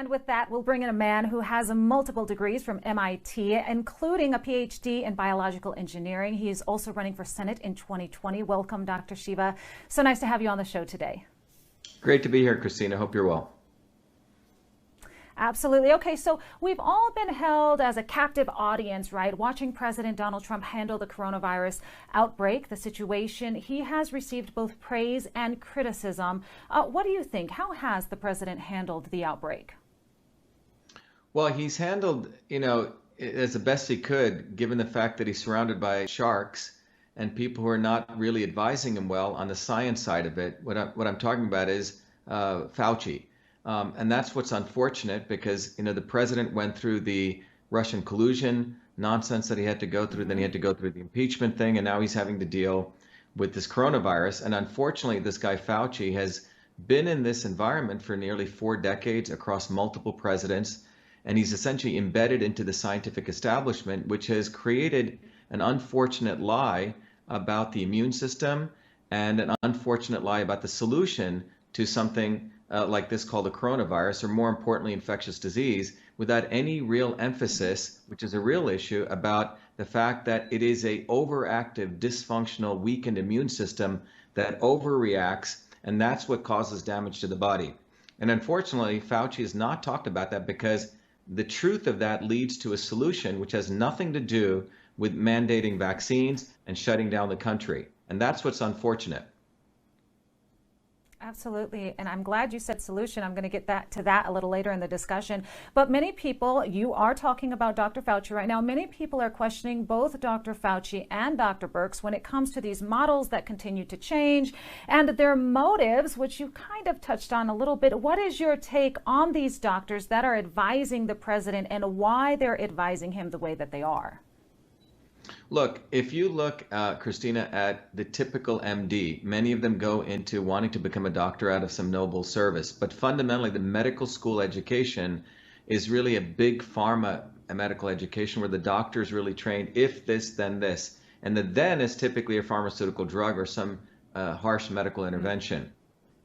And with that, we'll bring in a man who has multiple degrees from MIT, including a PhD in biological engineering. He is also running for Senate in 2020. Welcome, Dr. Shiva. So nice to have you on the show today. Great to be here, Christina. Hope you're well. Absolutely. Okay, so we've all been held as a captive audience, right? Watching President Donald Trump handle the coronavirus outbreak, the situation. He has received both praise and criticism. What do you think? How has the president handled the outbreak? Well, he's handled, as the best he could, given the fact that he's surrounded by sharks and people who are not really advising him well on the science side of it. What I'm talking about is Fauci. And that's what's unfortunate because, the president went through the Russian collusion nonsense that he had to go through. Then he had to go through the impeachment thing. And now he's having to deal with this coronavirus. And unfortunately, this guy Fauci has been in this environment for nearly 4 decades across multiple presidents. And he's essentially embedded into the scientific establishment, which has created an unfortunate lie about the immune system and an unfortunate lie about the solution to something like this called the coronavirus, or more importantly, infectious disease, without any real emphasis, which is a real issue, about the fact that it is a overactive, dysfunctional, weakened immune system that overreacts, and that's what causes damage to the body. And unfortunately, Fauci has not talked about that because the truth of that leads to a solution which has nothing to do with mandating vaccines and shutting down the country. And that's what's unfortunate. Absolutely. And I'm glad you said solution. I'm going to get to that a little later in the discussion. But many people, you are talking about Dr. Fauci right now. Many people are questioning both Dr. Fauci and Dr. Birx when it comes to these models that continue to change and their motives, which you kind of touched on a little bit. What is your take on these doctors that are advising the president and why they're advising him the way that they are? Look, if you look, Christina, at the typical MD, many of them go into wanting to become a doctor out of some noble service. But fundamentally, the medical school education is really a big pharma medical education where the doctor is really trained, if this, then this. And the then is typically a pharmaceutical drug or some harsh medical intervention.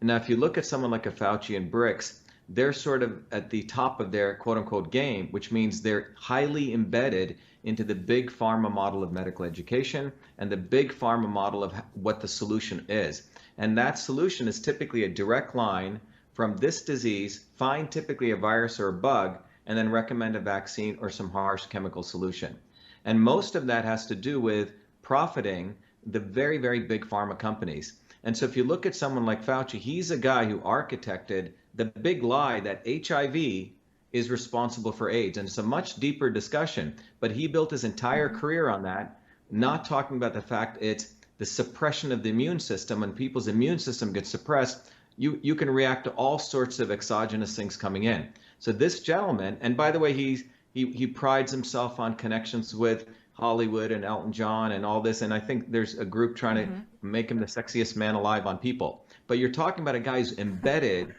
Now, if you look at someone like a Fauci and Birx, they're sort of at the top of their quote unquote game, which means they're highly embedded into the big pharma model of medical education and the big pharma model of what the solution is. And that solution is typically a direct line from this disease, find typically a virus or a bug, and then recommend a vaccine or some harsh chemical solution. And most of that has to do with profiting the very, very big pharma companies. And so if you look at someone like Fauci, he's a guy who architected the big lie that HIV is responsible for AIDS. And it's a much deeper discussion, but he built his entire career on that, not talking about the fact it's the suppression of the immune system. When people's immune system gets suppressed, you can react to all sorts of exogenous things coming in. So this gentleman, and by the way, he prides himself on connections with Hollywood and Elton John and all this. And I think there's a group trying to make him the sexiest man alive on people. But you're talking about a guy who's embedded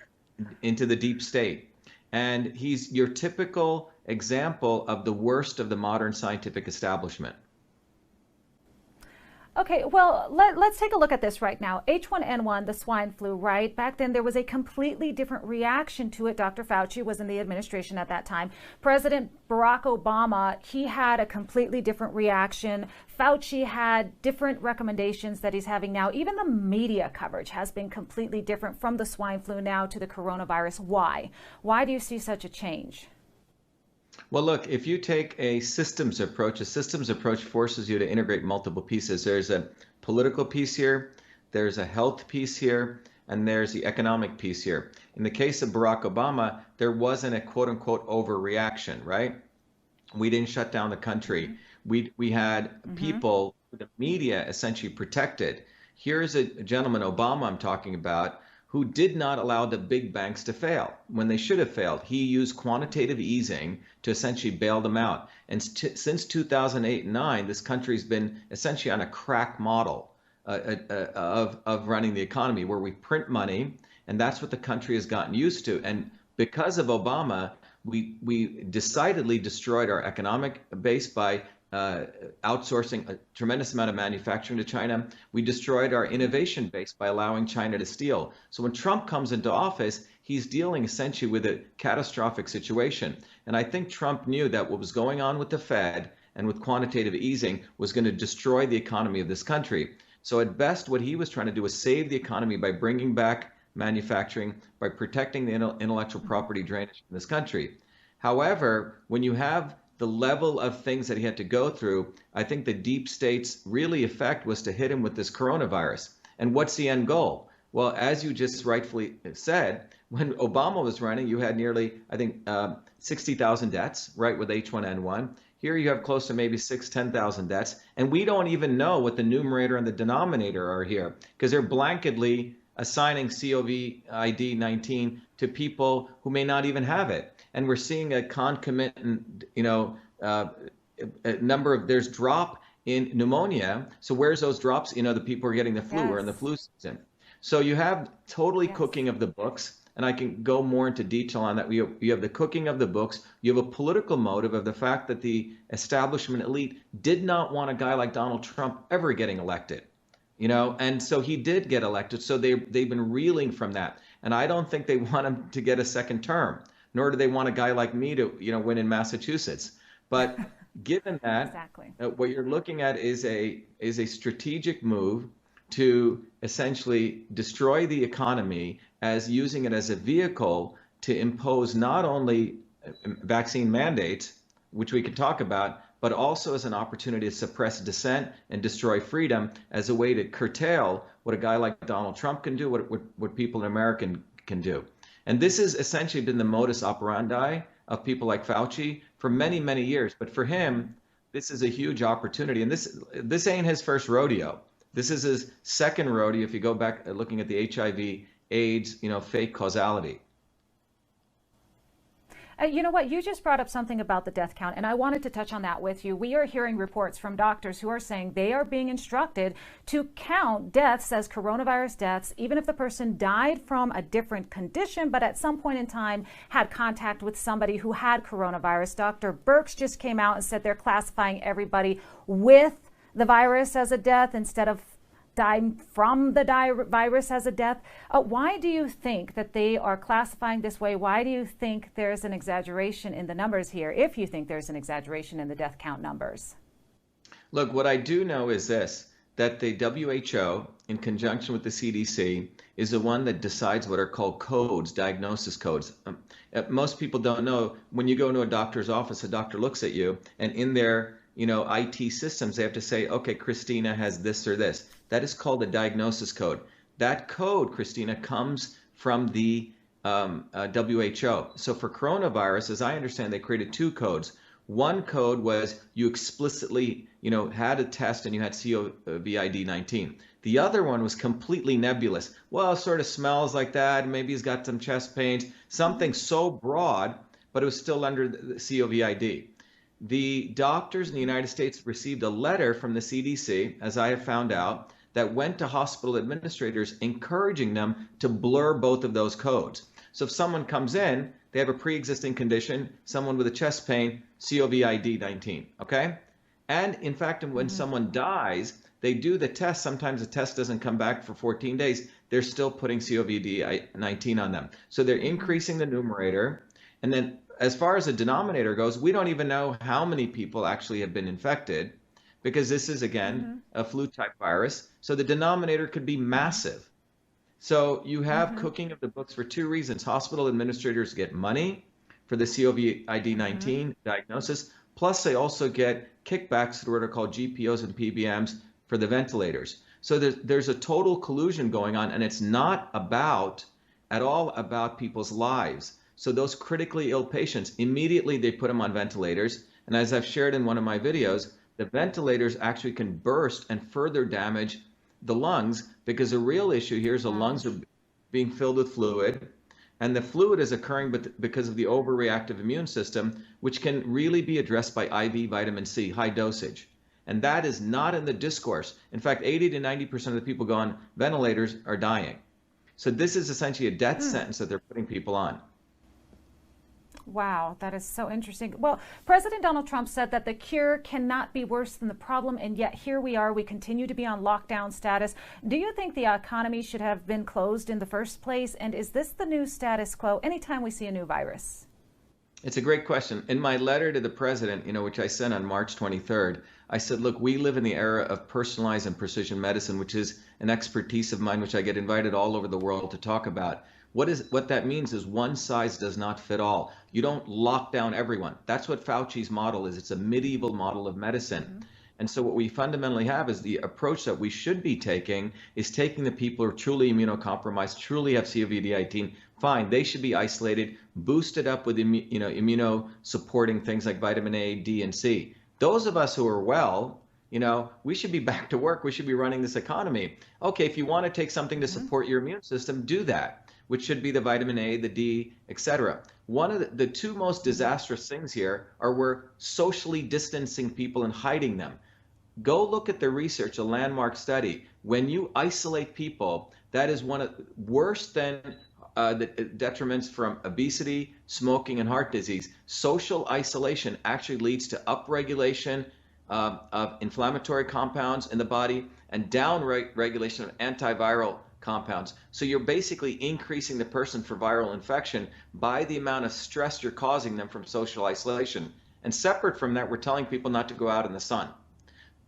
into the deep state. And he's your typical example of the worst of the modern scientific establishment. Okay, well, let's take a look at this right now. H1N1, the swine flu, right? Back then, there was a completely different reaction to it. Dr. Fauci was in the administration at that time. President Barack Obama, he had a completely different reaction. Fauci had different recommendations that he's having now. Even the media coverage has been completely different from the swine flu now to the coronavirus. Why? Why do you see such a change? Well, look, if you take a systems approach forces you to integrate multiple pieces. There's a political piece here, there's a health piece here, and there's the economic piece here. In the case of Barack Obama, there wasn't a quote unquote overreaction, right? We didn't shut down the country. We had people, the media essentially protected. Here's a gentleman, Obama I'm talking about, who did not allow the big banks to fail when they should have failed. He used quantitative easing to essentially bail them out. And since 2008 and 9, this country's been essentially on a crack model of running the economy, where we print money, and that's what the country has gotten used to. And because of Obama, we decidedly destroyed our economic base by outsourcing a tremendous amount of manufacturing to China. We destroyed our innovation base by allowing China to steal. So when Trump comes into office, he's dealing essentially with a catastrophic situation. And I think Trump knew that what was going on with the Fed and with quantitative easing was going to destroy the economy of this country. So at best, what he was trying to do was save the economy by bringing back manufacturing, by protecting the intellectual property drainage in this country. However, when you have the level of things that he had to go through, I think the deep state's really effect was to hit him with this coronavirus. And what's the end goal? Well, as you just rightfully said, when Obama was running, you had nearly, I think, 60,000 deaths, right, with H1N1. Here you have close to maybe 10,000 deaths. And we don't even know what the numerator and the denominator are here, because they're blanketly assigning COVID-19 to people who may not even have it. And we're seeing a concomitant, number of, there's drop in pneumonia. So where's those drops? The people are getting the flu or in the flu season. So you have totally cooking of the books. And I can go more into detail on that. You have the cooking of the books. You have a political motive of the fact that the establishment elite did not want a guy like Donald Trump ever getting elected. And so he did get elected. So they've been reeling from that. And I don't think they want him to get a second term, nor do they want a guy like me to, win in Massachusetts. But given that, what you're looking at is a strategic move to essentially destroy the economy, as using it as a vehicle to impose not only vaccine mandates, which we could talk about, but also as an opportunity to suppress dissent and destroy freedom, as a way to curtail what a guy like Donald Trump can do, what people in America can do. And this has essentially been the modus operandi of people like Fauci for many, many years. But for him, this is a huge opportunity. And this ain't his first rodeo. This is his second rodeo if you go back looking at the HIV, AIDS, fake causality. You know what? You just brought up something about the death count, and I wanted to touch on that with you. We are hearing reports from doctors who are saying they are being instructed to count deaths as coronavirus deaths, even if the person died from a different condition, but at some point in time had contact with somebody who had coronavirus. Dr. Birx just came out and said they're classifying everybody with the virus as a death instead of dying from the virus as a death. Why do you think that they are classifying this way? Why do you think there's an exaggeration in the numbers here, if you think there's an exaggeration in the death count numbers? Look, what I do know is this, that the WHO, in conjunction with the CDC, is the one that decides what are called codes, diagnosis codes. Most people don't know, when you go into a doctor's office, a doctor looks at you, and in their IT systems, they have to say, okay, Christina has this or this. That is called a diagnosis code. That code, Christina, comes from the WHO. So for coronavirus, as I understand, they created two codes. One code was you explicitly, had a test and you had COVID-19. The other one was completely nebulous. Well, it sort of smells like that. Maybe he's got some chest pains, something so broad, but it was still under the COVID. The doctors in the United States received a letter from the CDC, as I have found out, that went to hospital administrators encouraging them to blur both of those codes. So if someone comes in, they have a pre-existing condition, someone with a chest pain, COVID-19, okay? And in fact, when someone dies, they do the test. Sometimes the test doesn't come back for 14 days. They're still putting COVID-19 on them. So they're increasing the numerator. And then as far as the denominator goes, we don't even know how many people actually have been infected, because this is, again, a flu-type virus. So the denominator could be massive. So you have cooking of the books for two reasons. Hospital administrators get money for the COVID-19 diagnosis, plus they also get kickbacks through what are called GPOs and PBMs for the ventilators. So there's a total collusion going on, and it's not at all about people's lives. So those critically ill patients, immediately they put them on ventilators. And as I've shared in one of my videos, the ventilators actually can burst and further damage the lungs, because the real issue here is the lungs are being filled with fluid, and the fluid is occurring because of the overreactive immune system, which can really be addressed by IV vitamin C, high dosage. And that is not in the discourse. In fact, 80 to 90% of the people go on ventilators are dying. So this is essentially a death sentence that they're putting people on. Wow, that is so interesting. Well, President Donald Trump said that the cure cannot be worse than the problem, and yet here we are. We continue to be on lockdown status. Do you think the economy should have been closed in the first place? And is this the new status quo anytime we see a new virus? It's a great question. In my letter to the president, which I sent on March 23rd, I said, look, we live in the era of personalized and precision medicine, which is an expertise of mine, which I get invited all over the world to talk about. What that means is one size does not fit all. You don't lock down everyone. That's what Fauci's model is. It's a medieval model of medicine. Mm-hmm. And so what we fundamentally have is the approach that we should be taking is taking the people who are truly immunocompromised, truly have COVID-19, fine, they should be isolated, boosted up with immunosupporting things like vitamin A, D, and C. Those of us who are well, we should be back to work. We should be running this economy. Okay, if you want to take something to support your immune system, do that, which should be the vitamin A, the D, etc. One of the two most disastrous things here are we're socially distancing people and hiding them. Go look at the research, a landmark study. When you isolate people, that is one of worse than the detriments from obesity, smoking, and heart disease. Social isolation actually leads to upregulation of inflammatory compounds in the body and downregulation of antiviral compounds. So you're basically increasing the person for viral infection by the amount of stress you're causing them from social isolation. And separate from that, we're telling people not to go out in the sun,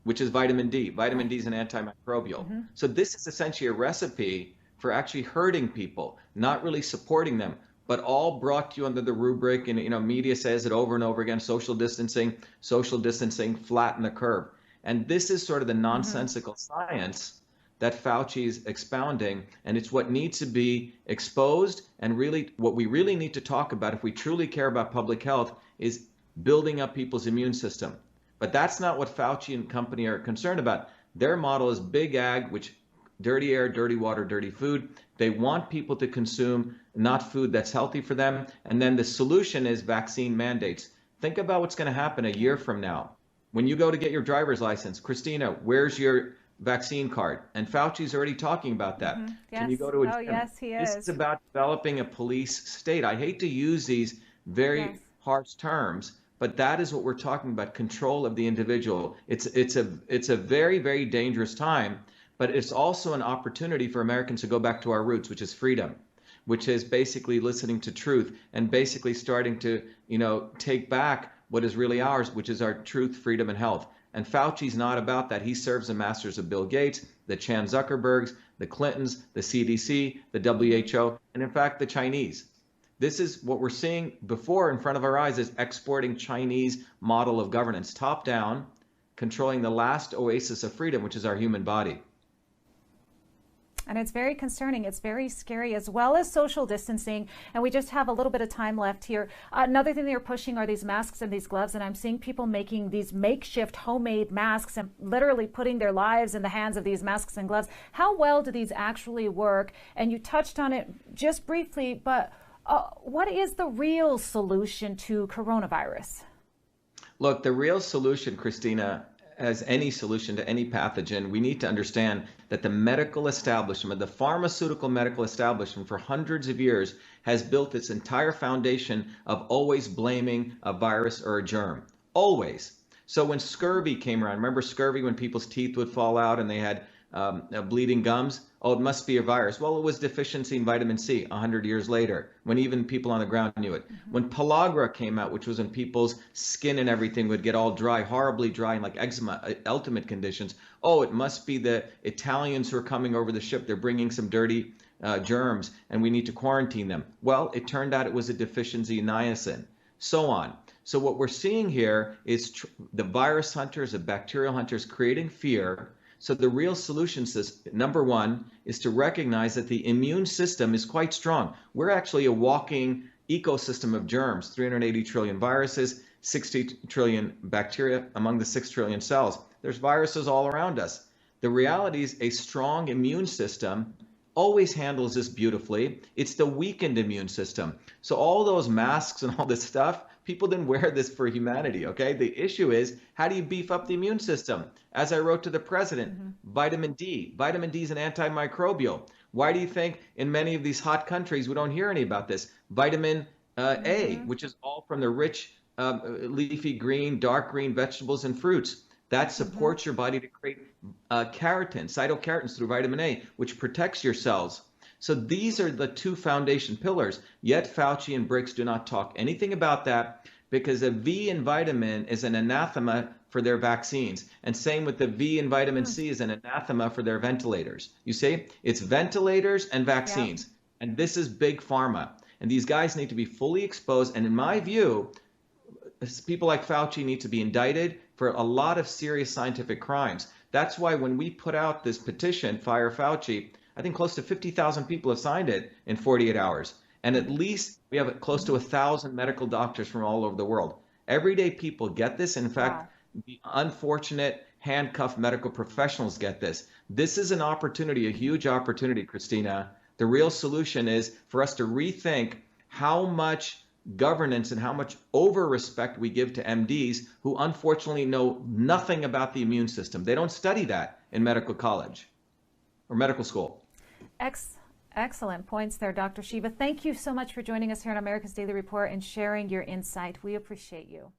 which is vitamin D. Vitamin D is an antimicrobial. Mm-hmm. So this is essentially a recipe for actually hurting people, not really supporting them, but all brought to you under the rubric, and media says it over and over again, social distancing, flatten the curve. And this is sort of the nonsensical science that Fauci is expounding, and it's what needs to be exposed, and really what we really need to talk about if we truly care about public health is building up people's immune system. But that's not what Fauci and company are concerned about. Their model is big ag, which dirty air, dirty water, dirty food. They want people to consume not food that's healthy for them. And then the solution is vaccine mandates. Think about what's going to happen a year from now. When you go to get your driver's license, Christina, where's your vaccine card? And Fauci's already talking about that. Mm-hmm. Yes. Can you go to a gym? Oh, yes, he is. This is about developing a police state. I hate to use these very harsh terms, but that is what we're talking about, control of the individual. It's a very, very dangerous time, but it's also an opportunity for Americans to go back to our roots, which is freedom, which is basically listening to truth and basically starting to, take back what is really ours, which is our truth, freedom, and health. And Fauci's not about that. He serves the masters of Bill Gates, the Chan Zuckerbergs, the Clintons, the CDC, the WHO, and in fact, the Chinese. This is what we're seeing before in front of our eyes is exporting Chinese model of governance, top down, controlling the last oasis of freedom, which is our human body. And it's very concerning. It's very scary, as well as social distancing. And we just have a little bit of time left here. Another thing they're pushing are these masks and these gloves. And I'm seeing people making these makeshift homemade masks and literally putting their lives in the hands of these masks and gloves. How well do these actually work? And you touched on it just briefly, but what is the real solution to coronavirus? Look, the real solution, Christina, as any solution to any pathogen, we need to understand that the medical establishment, the pharmaceutical medical establishment for hundreds of years has built its entire foundation of always blaming a virus or a germ. Always. So when scurvy came around, remember scurvy when people's teeth would fall out and they had bleeding gums? Oh, it must be a virus. Well, it was deficiency in vitamin C 100 years later, when even people on the ground knew it. Mm-hmm. When pellagra came out, which was when people's skin and everything would get all dry, horribly dry, and like eczema, ultimate conditions. Oh, it must be the Italians who are coming over the ship. They're bringing some dirty germs, and we need to quarantine them. Well, it turned out it was a deficiency in niacin, so on. So what we're seeing here is the virus hunters, the bacterial hunters creating fear. So the real solution is, number one, is to recognize that the immune system is quite strong. We're actually a walking ecosystem of germs, 380 trillion viruses, 60 trillion bacteria among the 6 trillion cells. There's viruses all around us. The reality is a strong immune system always handles this beautifully. It's the weakened immune system. So all those masks and all this stuff, people didn't wear this for humanity, okay? The issue is, how do you beef up the immune system? As I wrote to the president, vitamin D. Vitamin D is an antimicrobial. Why do you think in many of these hot countries we don't hear any about this? Vitamin A, which is all from the rich leafy green, dark green vegetables and fruits. That supports your body to create keratin, cytokeratins through vitamin A, which protects your cells. So these are the two foundation pillars. Yet Fauci and Briggs do not talk anything about that, because a V in vitamin is an anathema for their vaccines. And same with the V in vitamin C is an anathema for their ventilators. You see, it's ventilators and vaccines. And this is big pharma. And these guys need to be fully exposed. And in my view, people like Fauci need to be indicted for a lot of serious scientific crimes. That's why when we put out this petition, Fire Fauci, I think close to 50,000 people have signed it in 48 hours. And at least we have close to 1,000 medical doctors from all over the world. Everyday people get this. In fact, the unfortunate handcuffed medical professionals get this. This is an opportunity, a huge opportunity, Christina. The real solution is for us to rethink how much governance and how much over-respect we give to MDs who unfortunately know nothing about the immune system. They don't study that in medical college or medical school. Excellent points there, Dr. Shiva. Thank you so much for joining us here on America's Daily Report and sharing your insight. We appreciate you.